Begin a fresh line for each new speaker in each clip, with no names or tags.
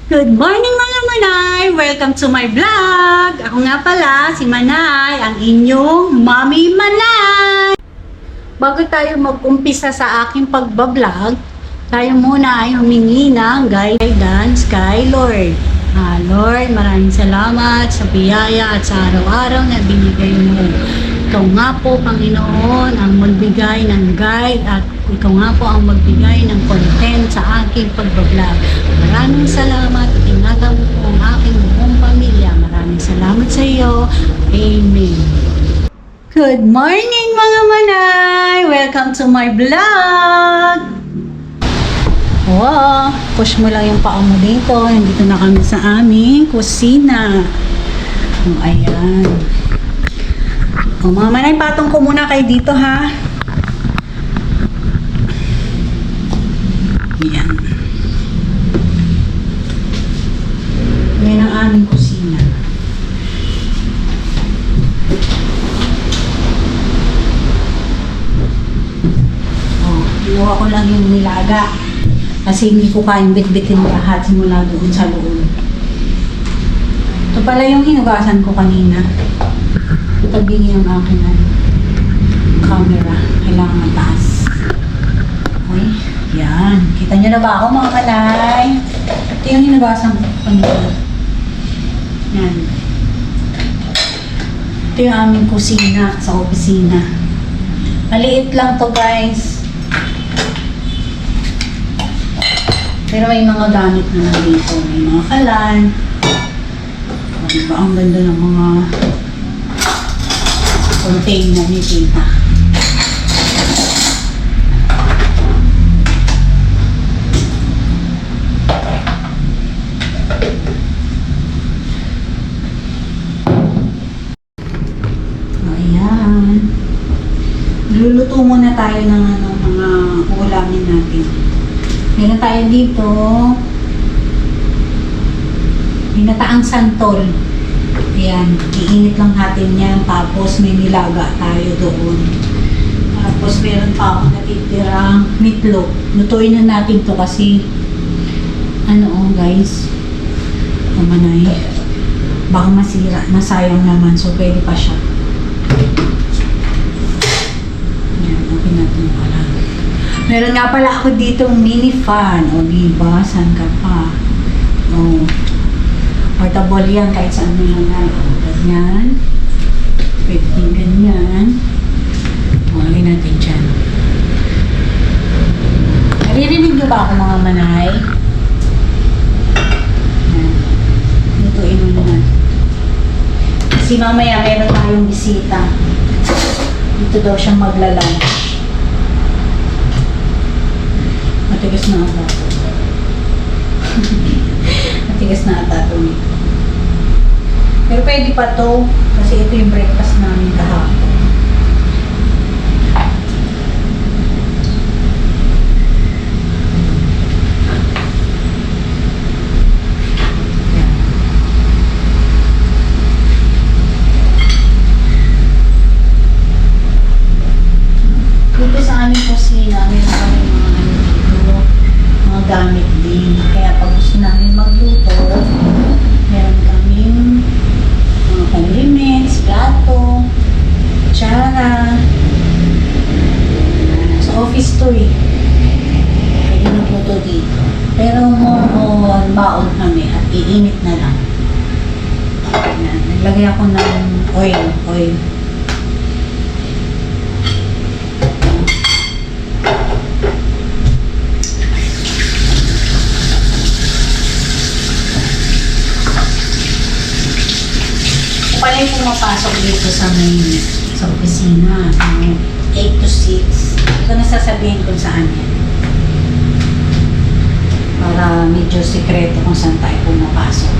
Good morning mga Manay! Welcome to my vlog! Ako nga pala, si Manay, ang inyong Mommy Manay! Bago tayo mag-umpisa sa aking pagbablog, tayo muna ay humingi ng guidance kay Lord. Lord, maraming salamat sa biyaya at sa araw-araw na binigay mo. Ikaw nga po, Panginoon, ang magbigay ng guide at ikaw nga po ang magbigay ng content sa aking pagbablog. Maraming salamat at ingatan mo po ang aking buong pamilya. Maraming salamat sa iyo. Amen. Good morning mga Manay! Welcome to my vlog! Wow! Push mo lang yung paa mo dito. Nandito na kami sa aming kusina. Ayan. Mga Manay, patong ko muna kayo dito ha. Ayan. Yan ang aming kusina. Ginawa ko lang yung nilaga. Kasi hindi ko kayang bit-bitin lahat simula doon sa loob. Ito pala yung hinugasan ko kanina. Tabingi ang aking camera. Kailangan mataas. Okay. Yan. Kita nyo na ba ako mga Manay? Ito yung hinugasan ko kanina. Yan. Ito yung aming kusina sa opisina. Maliit lang to guys. Pero may mga gamit na dito. May mga kalan. Diba ang ganda ng mga container ni Tita. Ayan. Luluto muna tayo ng mga ulamin natin. Meron tayo dito binataang santol. Ayan, iinit lang natin yan. Tapos may nilaga tayo doon. Tapos meron pa ako natitirang meatloaf. Lutuin na natin to kasi guys, Manay, baka masira, nasayang naman. So pwede pa siya. Ayan, open natin pala. Meron nga pala ako ditong mini fan. O diba? Saan ka pa? O. Portable yan kahit saan mo lang yan. O, ganyan. Pwede din ganyan. Lagay natin dyan. Naririnig nyo ba ako mga Manay? Yan. Lutuin mo na. Kasi mamaya meron tayong bisita. Dito daw siyang maglalunch. Matigas na ata. Matigas na ata ito. Pero pwede pa to kasi ito yung breakfast namin kahapon. Dito sa aming kusina, meron kami mga gamit din. Kaya pag gusto namin magluto, meron kaming mga condiments, plato, kutsara. Sa office to eh. Pwede magluto dito. Pero more on baon kami at iinit na lang. Ayan. Naglagay ako ng oil. Pala yung pumapasok dito sa opisina. 8 to 6. Ito na sasabihin kung saan yan. Para medyo sekreto kung saan tayo pumapasok.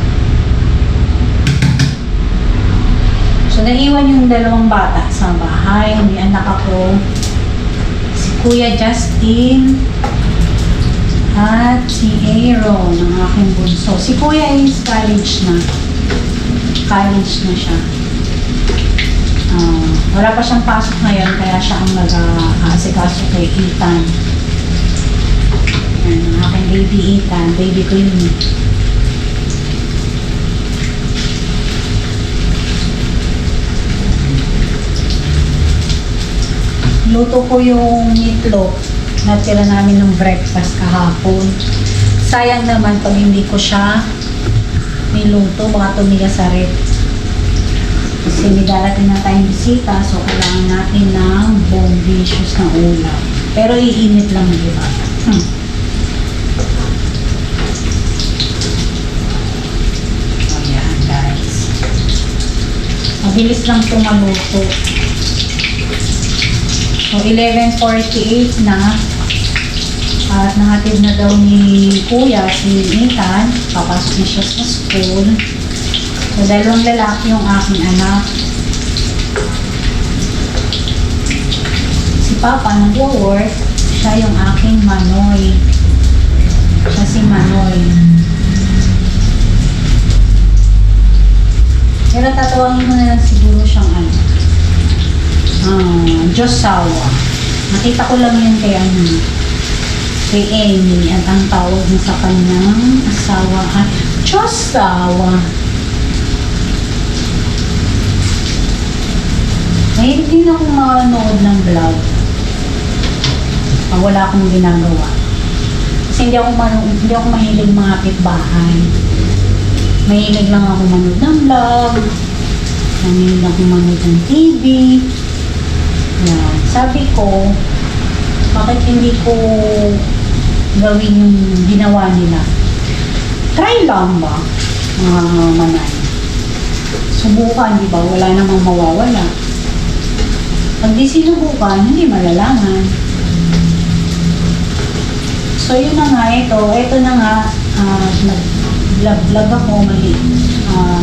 So, naiwan yung dalawang bata sa bahay. May anak ako. Si Kuya Justin at si Aaron, ang aking bunso. Si Kuya is college na siya. Wala pa siyang pasok ngayon kaya siya ang nag-aasikaso kay Ethan. Ayan, ang aking baby Ethan, baby ko yun. Luto ko yung meatloaf. Natira namin ng breakfast kahapon. Sayang naman pag hindi ko siya niluto, baka tumigas sa rep. Kasi may darating na tayong bisita, so kailangan natin ng bombitious na ulam. Pero iinit lang, di ba? Ayan, guys. Mabilis lang ito maluto. So, 11:48 na. At nahatid na daw ni Kuya, si Ethan. Papasok na siya sa school. So, dalawang lalaki yung aking anak. Si Papa nag-work. Siya yung aking Manoy. Siya si Manoy. Pero tatawagin mo na lang siguro siyang Josawa. Nakita ko lang yun kay kay Amy at ang tawag niya sa kanyang asawa ay Josawa. Mahilig din akong manood ng vlog. Pag wala akong ginagawa. Kasi hindi ako mahilig mga kapitbahay. Mahilig lang ako manood ng vlog. Mahilig ako manood ng TV. Yan. Sabi ko, bakit hindi ko gawin yung ginawa nila? Try lang ba, mga manay? Subukan, di ba? Wala namang mawawala. Pag di sinubukan, hindi malalaman. So, yun na nga ito. Ito na nga, nag-vlog ako mali.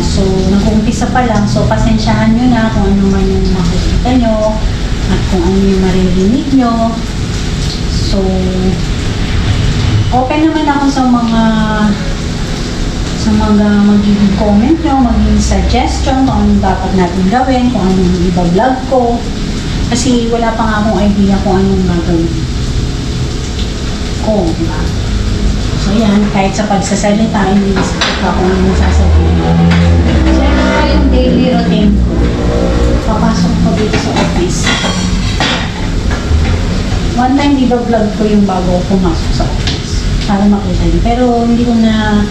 So, nag-umpisa pa lang. So, pasensyahan nyo na kung ano man yung makikita nyo at kung ano yung maririnig nyo. So, open naman ako sa mga magiging comment nyo, magiging suggestion kung anong dapat natin gawin, kung anong iba-vlog ko. Kasi wala pa nga akong idea kung anong gagawin ko, diba? So, yan, kahit sa pagsasalita, hindi ko kung anong sasabihin. So, ito yung daily routine ko. Papasok ko dito sa office. One time, di ba vlog ko yung bago ko pumasok sa office para makita niyo. Pero hindi ko na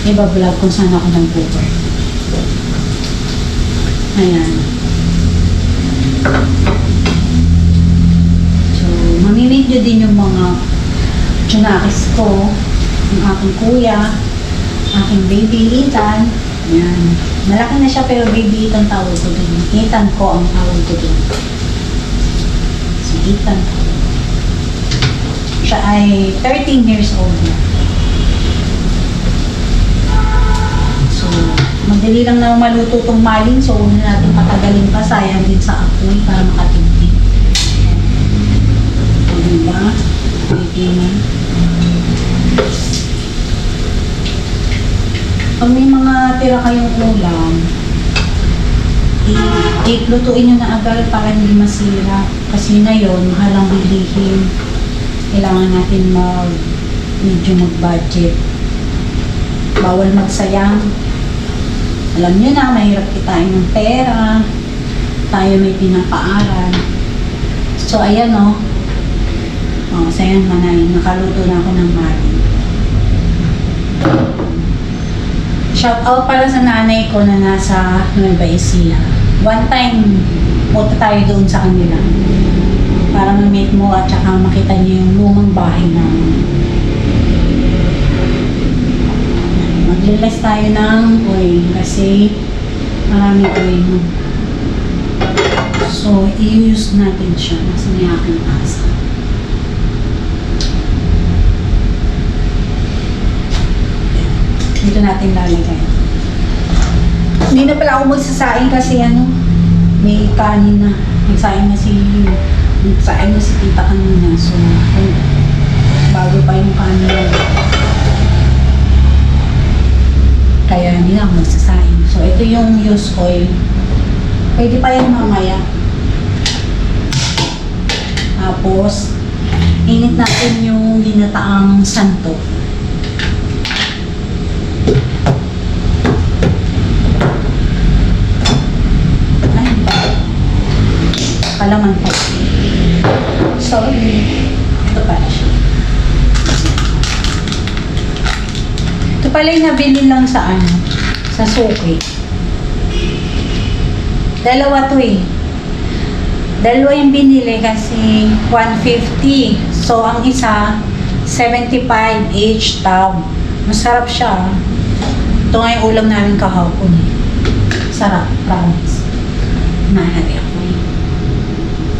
i-vlog kung saan ako nag-over. Ayan. So, mamimidyo din yung mga tsunakis ko, yung aking kuya, aking baby Ethan. Ayan. Malaki na siya pero baby Ethan tawag ko din. Ethan ko ang tawag ko din. So, Ethan ko. Siya ay 13 years old na. So, madali lang na maluto itong maling. So, una natin patagalin pa. Sayang din sa apoy para makatindi. So, diba? Titingnan. Pag may mga tira kayong ulam, lutuin nyo na agad para hindi masira. Kasi ngayon, mahal ang bilihin. Kailangan natin medyo mag-budget. Bawal magsayang. Alam nyo na, mahirap kitain ng pera. Tayo may pinapaaral. So, ayan o. Sayang manay. Nakaluto na ako ng maling. Shout out pala sa nanay ko na nasa Nueva Ecija. One time, punta tayo doon sa kanila. Para ma-meet mo at saka makita niyo yung lumang bahay namin. Maglilis tayo ng oil kasi marami oil. So, i-use natin siya. Nasa may aking asa. Dito natin lalagay. Hindi na pala ako magsasaing kasi may kanin na. Nagsaing na si tita kanina. So, bago pa yung kanin. Kaya hindi na ako magsasaing. So, ito yung used oil. Pwede pa yan mamaya. Tapos, init natin yung ginataang santo. Ay, palaman po. sorry. Ito pala siya. Ito pala yung nabili lang sa sa suki. Dalawa to eh. Dalawa yung binili kasi 150. So, ang isa, 75 each tub. Masarap siya. Ito nga yung ulam namin kahapon eh. Sarap, promise. Mahali ako eh.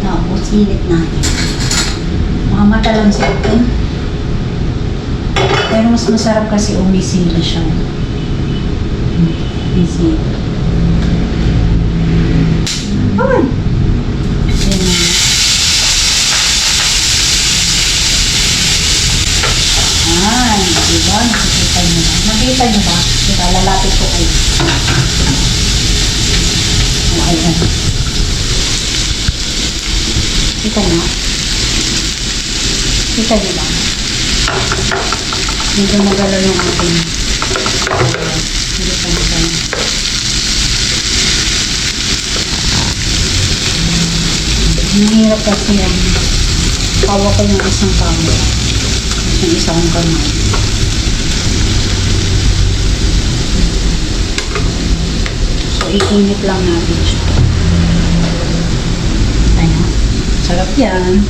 Tapos, init natin. Mga mata lang sa ito. Pero mas masarap kasi umisili siya. Umisili. Ay! Ayan na. Ay, diba? Nakikita nyo ba? Nakita nyo ba? Diba? Lalapit ko kayo. O, ayan. Kita nyo? Kita nyo ba? Medyo magalaw yung ating. Hindi pa nyo. Mahirap kasi yan. Kawa ko yung isang camera. Yung isang kamay. So, iinit lang natin siya. Ayan. Sarap yan.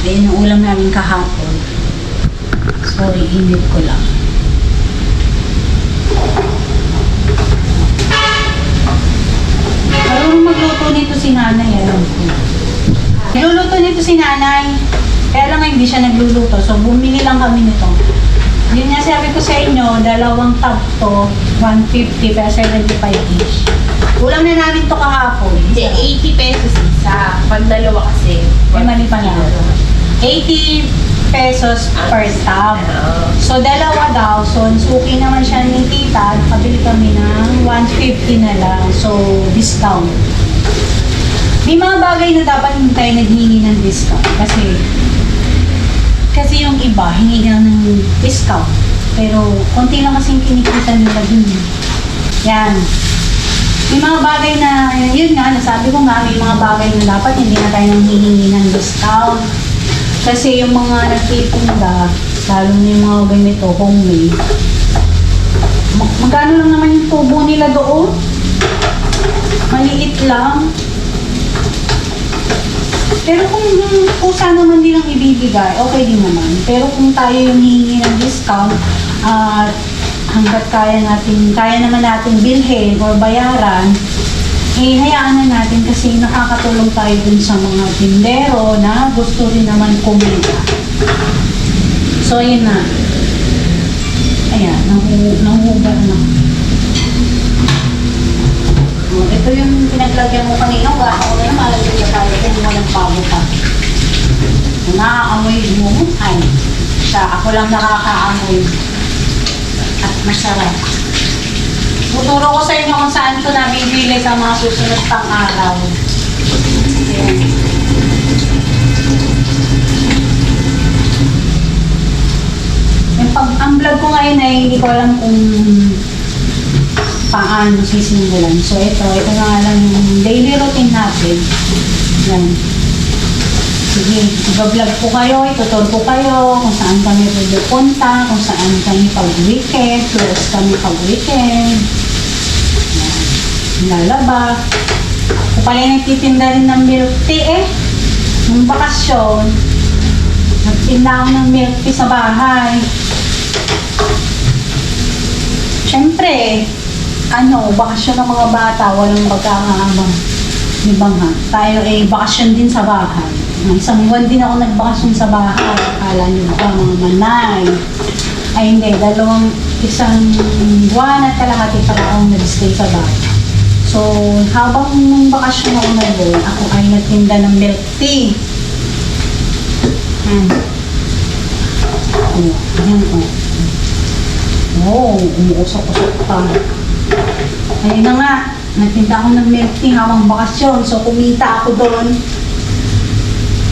Ayan yung ulam namin kahapon. So, iinit ko lang. Marunong magluto nito si nanay. Nagluluto nito si nanay. Kaya lang hindi siya nagluluto. So, bumili lang kami nito. Yun nga sabi ko sa inyo, dalawang tub to, 150 pero 75 each. Ulam na namin to kahapon.
Hindi, 80 pesos isa. Pag dalawa kasi.
May mali pa nga. 80 pesos per tub. So, dalawa daw. So, suki naman siya ni tita. Nakabili kami ng 150 na lang. So, discount. May mga bagay na dapat hindi tayo naghingi ng discount. Kasi yung iba, hingi lang ng discount. Pero, konti lang kasing kinikita nila dun. Yan. May mga bagay na, yun nga, nasabi ko nga, may mga bagay na dapat hindi na tayo nang hihingi ng discount. Kasi yung mga nagtitinda, lalo na yung mga ganito, homemade, magkano lang naman yung tubo nila doon? Maliit lang. Pero kung kusa naman nilang ibibigay, okay din naman. Pero kung tayo yung hihingi ng discount, at hanggat kaya naman natin bilhin or bayaran, eh, hayaan na natin kasi nakakatulong tayo dun sa mga tindero na gusto rin naman kumita. So, ayun na. Ayan, nahuhuga na. Ito yung pinaglagyan mo kanina. Baka ko na malagyan niya tayo kung walang pabo pa. Kung nakaamoy mo, ay, ako lang nakakaamoy. At masarap. Tuturo ko sa inyo kung saan ito nabibili sa mga susunod pang araw. Ayan. Ang vlog ko ngayon ay hindi ko alam kung paano sisimulan. So ito na nga lang yung daily routine natin. Yan. Sige, iba-vlog ko kayo, itutur ko kayo kung saan kami pupunta, kung saan kami pag-weekend, close kami pag-weekend. Lalaba. Kung pala nagtitinda rin ng milk tea nung bakasyon, nagtinda ako ng milk tea sa bahay. Siyempre, bakasyon ng mga bata, walang magkakaamang. Diba nga? Tayo ay bakasyon din sa bahay. Isang buwan din ako nagbakasyon sa bahay. Akala nyo ba mga manay? Ay hindi, isang buwan at kalahati pala akong nag-stay sa bahay. So, habang nung bakasyon ako nag-bowl, ako ay nagtinda ng milk tea. Ayan o. Umuusok-usok pa. Ayun na nga, nagtinda ako ng milk tea habang bakasyon. So, kumita ako doon.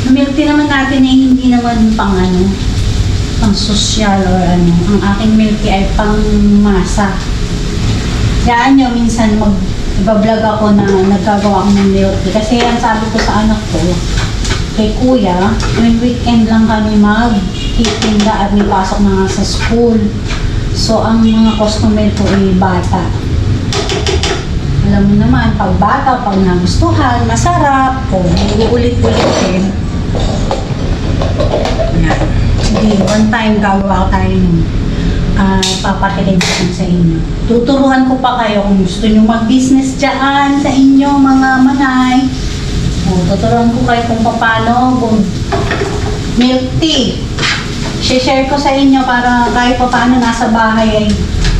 Milk tea naman natin ay hindi naman pang sosyal or ano. Ang aking milk tea ay pang masa. Kaya nyo, minsan iba-vlog ako na nagkagawa ako ng milk tea. Kasi ang sabi ko sa anak ko, kay kuya, when weekend lang kami magtitinda at may pasok na nga sa school. So, ang mga customer ko ay bata. Alam mo naman, pag bata, pag nagustuhan, masarap, o uulit-ulitin. Yan. Sige, one time gagawa ko tayo ng papatelevison sa inyo. Tuturuan ko pa kayo kung gusto nyo mag-business dyan sa inyo, mga manay. O, tuturuan ko kayo kung paano milk tea. Share ko sa inyo para kahit paano nasa bahay ay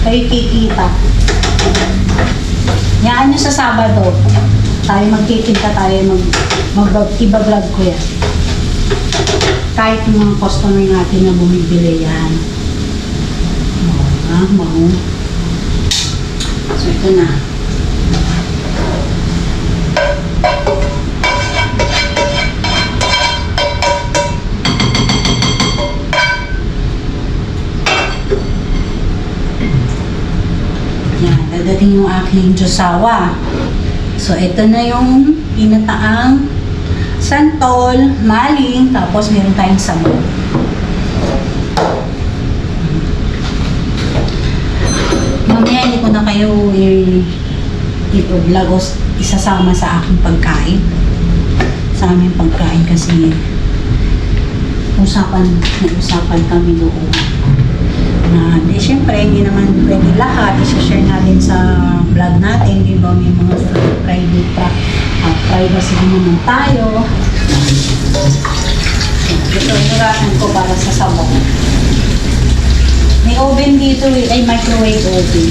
kayo kikita. Yaan nyo sa Sabado. Tayo magtitinta tayo, iba-vlog ko yan. Kahit yung mga customer natin na bumibili yan. Maho. So, ito na. Yan, dadating yung aking Diyosawa. So, ito na yung pinataang santol, maling, tapos meron tayong sabaw. Mamaya hindi ko na kayo i-vlog o isasama sa aking pagkain. Sa aming pagkain kasi nag-usapan kami doon. Na, syempre, hindi naman pwede lahat. I-share natin sa vlog natin. Di ba, may mga privacy naman tayo. Ito, inuratan ko para sa sabaw. May oven dito, ay microwave oven.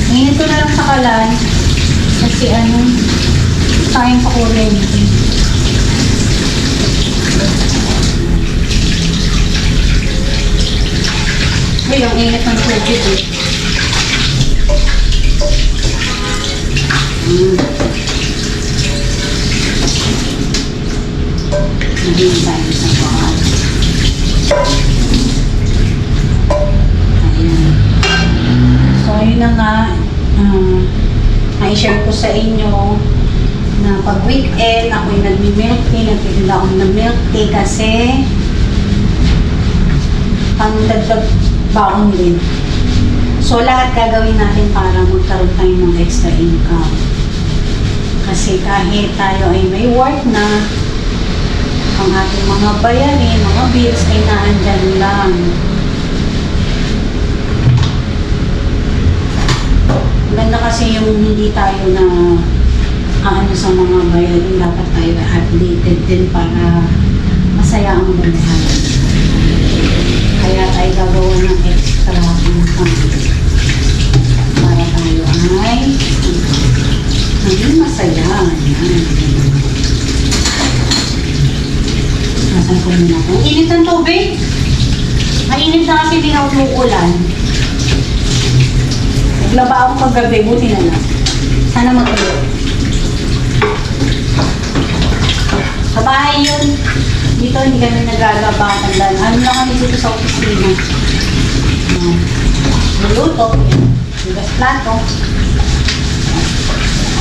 Ngayon ko na lang sa kalan. Kasi sayang sa kuryente. Uy, ang init ng tubig eh. Naging tayo sa bawal. Ayan. So, ayun na nga. Na-share ko sa inyo na pag weekend, ako'y nagmi-milk tea. Nagtitinda ako ng milk tea kasi pang-dagdag baon din. So, lahat gagawin natin para magkaroon tayo ng extra income. Kasi kahit tayo ay may work na, ang ating mga bayarin, mga bills ay naandyan lang. Maganda kasi yung hindi tayo na sa mga bayarin, dapat tayo updated din para masaya ang buhay. Kaya tayo gagawa ng extra income para tayo ay maging masaya. Yan. Nasaan ko muna po? Init ng tubig. Mainit na kasi di na umuulan. Naglaba ako kagabi, buti na lang. Sana matuloy. Sa bahay yun. Dito hindi kami naglalaba. Ano lang kami dito sa opisina. Luluto. Lugas plato.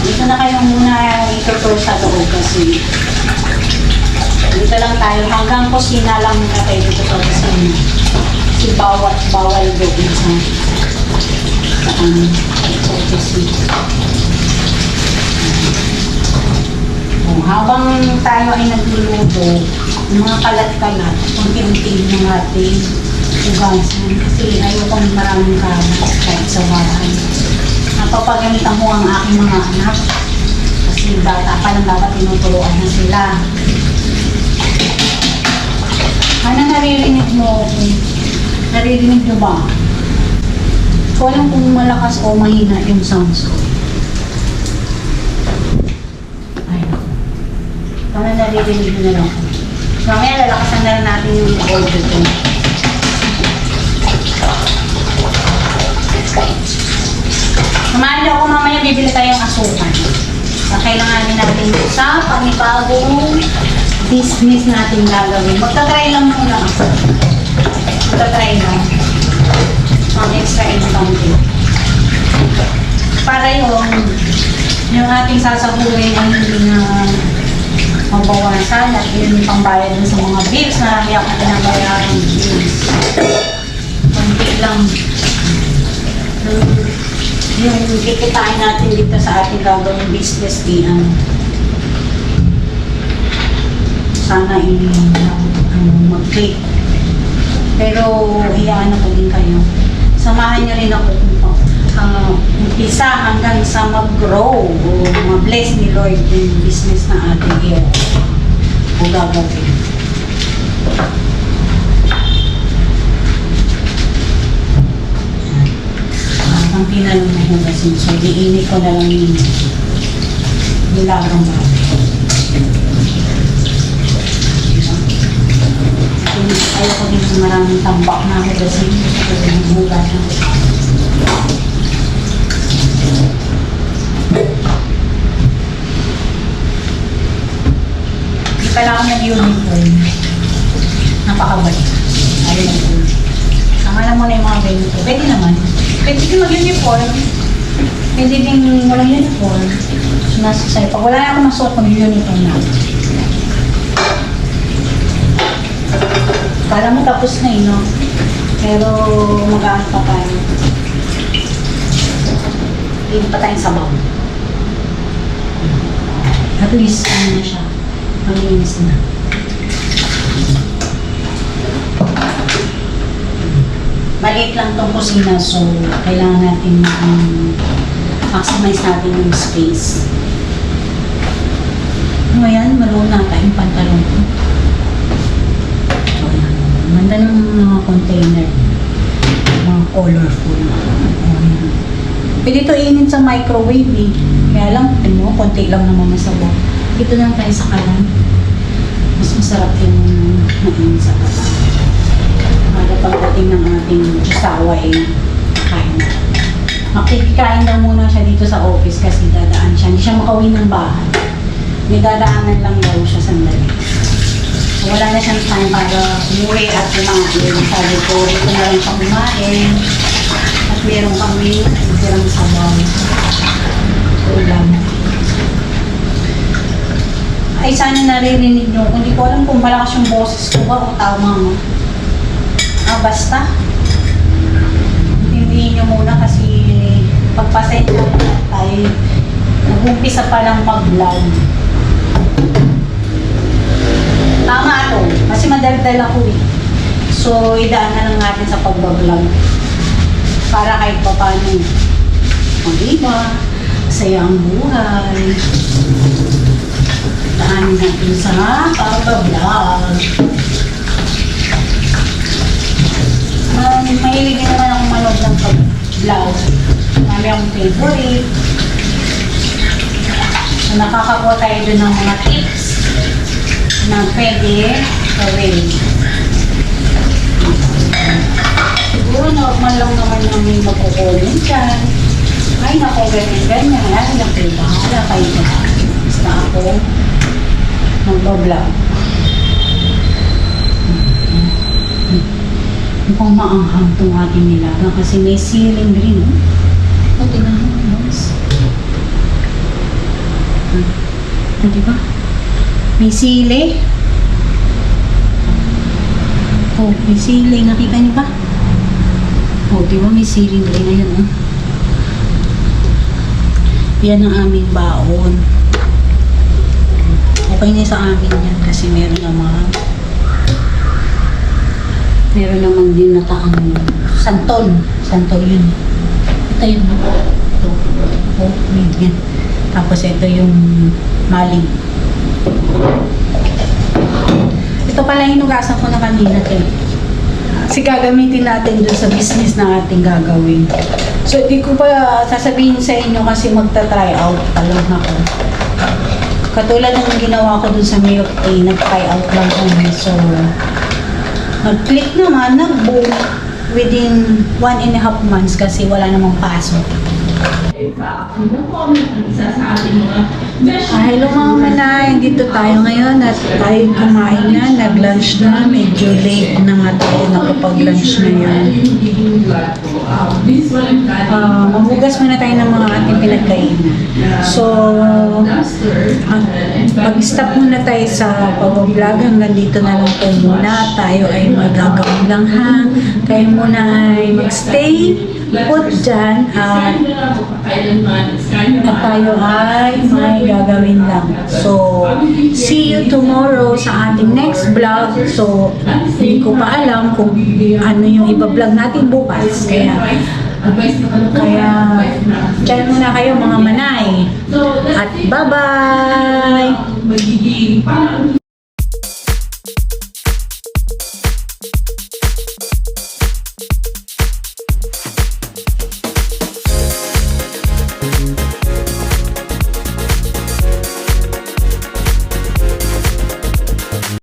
Dito na kayo muna itutur sa loob kasi dito lang tayo. Hanggang kusina lang muna tayo dito sa opisina. Kasi bawal doon sa opisina. Habang tayo ay nagluluto, yung mga kalat-kalat, unti-unti yung ating ugasan. Kasi ayokong maraming kalat kahit sa bahay. Napapagamitan ko ang aking mga anak. Kasi bata pa lang dapat tinuturuan na sila. Ano naririnig mo? Naririnig nyo ba? So, alam kung malakas o mahina yung sounds ko. Ano naririnig mo na lang. Mamaya lalakasan na lang natin yung audio ko. Samahan niyo ako mamaya, bibili tayong asukal. Kailanganin natin sa panibagong business natin gagawin. Magta-try lang muna ako. Magta-try lang. Ang extra income din. Para yung ating sasabuhin ay hindi na mabawasan at yun yung pambayad dun sa mga bills. Marami akong pinabayarang bills. Konti lang. Yung kikitain natin dito sa ating gagawing business di sana mag-click. Pero iyaano ko din kayo. Samahan niyo rin ako umpisa hanggang sa mag-grow o ma-bless ni Lord yung business na ating here o gagawin. Ang pinalong na hugasin. So, diinit ko na lang yung nilagang natin. Ayaw ko din sa maraming tambak na hugasin. Ito yung hugasan ko. Hindi pala ako nag-uniform. Napakabalik. Ayaw nag-uniform. Sama lang muna yung mga ganito. Pwede naman. Pwede din mag-uniform. Pwede din walang uniform. So, nasa sa'yo. Pag wala na ako masuot, mag-uniform na. Kala mo tapos na no? Pero mag-aano pa tayo. Hindi pa tayong sabaw. At least, ano na siya. Malinis na. Maliit lang itong kusina, so kailangan natin maximize natin yung space. Ano yan? Maroon na tayong pantalon ko. So, yan. Manda ng mga container. Mga colorful. Pwede ito init sa microwave eh. Kaya lang, konti lang naman masabaw. Dito lang tayo sa kalan. Mas masarap yung mainit sa kalan. Kada pagdating ng ating asawa eh, kain na. Makikikain daw muna siya dito sa office kasi dadaan siya. Hindi siya makauwi ng bahay. May dadaanan lang daw siya sandali. So, wala na siyang time para umuwi at kumain. Sabi ko, dito na lang siya kumain. At meron kami tirang sabaw. Ulam. Ay, sana naririnig nyo. Hindi ko alam kung malakas yung boses ko ba o tama mo. Basta. Hindihin nyo muna kasi pagpasensya na tayo. Nag-umpisa pa lang mag-vlog. Tama ito. Kasi madaldal ako eh. So, idaan na lang natin sa pagbablog. Para kahit pa paano mag-iba, masaya ang buhay. Daanin natin sa pagbablog. Mahilig din naman akong manood ng pag-vlog. Marami akong favorite. So, nakakakuha tayo dun ng mga tips na pwede gawin. Siguro normal lang naman yung may magkukunin dyan. Ay, naku, ganyan. Ay, naku, bahala kayo dyan. Basta ako mag-vlog. Mukhang maanghang itong ating nilaga kasi may ceiling rin, no? O, tingnan mo, boss. Diba? May sili. Oh, may sili. Nakita niyo ba? Oh, diba may ceiling rin. Ayan, oh. Yan ang aming baon. Okay na sa amin yan kasi meron naman din nataang santol. Santol yun. Ito yun. Ito. Oh, yan. Tapos ito yung maling. Ito pala hinugasan ko na kanina. Kasi gagamitin natin dun sa business na ating gagawin. So, hindi ko pa sasabihin sa inyo kasi magta-try out pa lang ako. Katulad ng ginawa ko dun sa milk tea, nag-try out lang kami. So, nag-click naman, nag-boom within 1.5 months kasi wala namang pasok. Hello mga manay, dito tayo ngayon at tayo kumain na, nag-lunch na, medyo late na nga tayo nakapag-lunch ngayon. Maghugas muna tayo ng mga ating pinagkainan. So, mag-stop muna tayo sa pag-vlog, hanggang dito na lang tayo muna. Tayo ay magagawin lang ha. Tayo muna ay mag-stay put dyan at tayo ay may gagawin lang. So, see you tomorrow sa ating next vlog. So, hindi ko pa alam kung ano yung iba-vlog natin bukas. Kaya, dyan muna kayo mga manay. At bye-bye!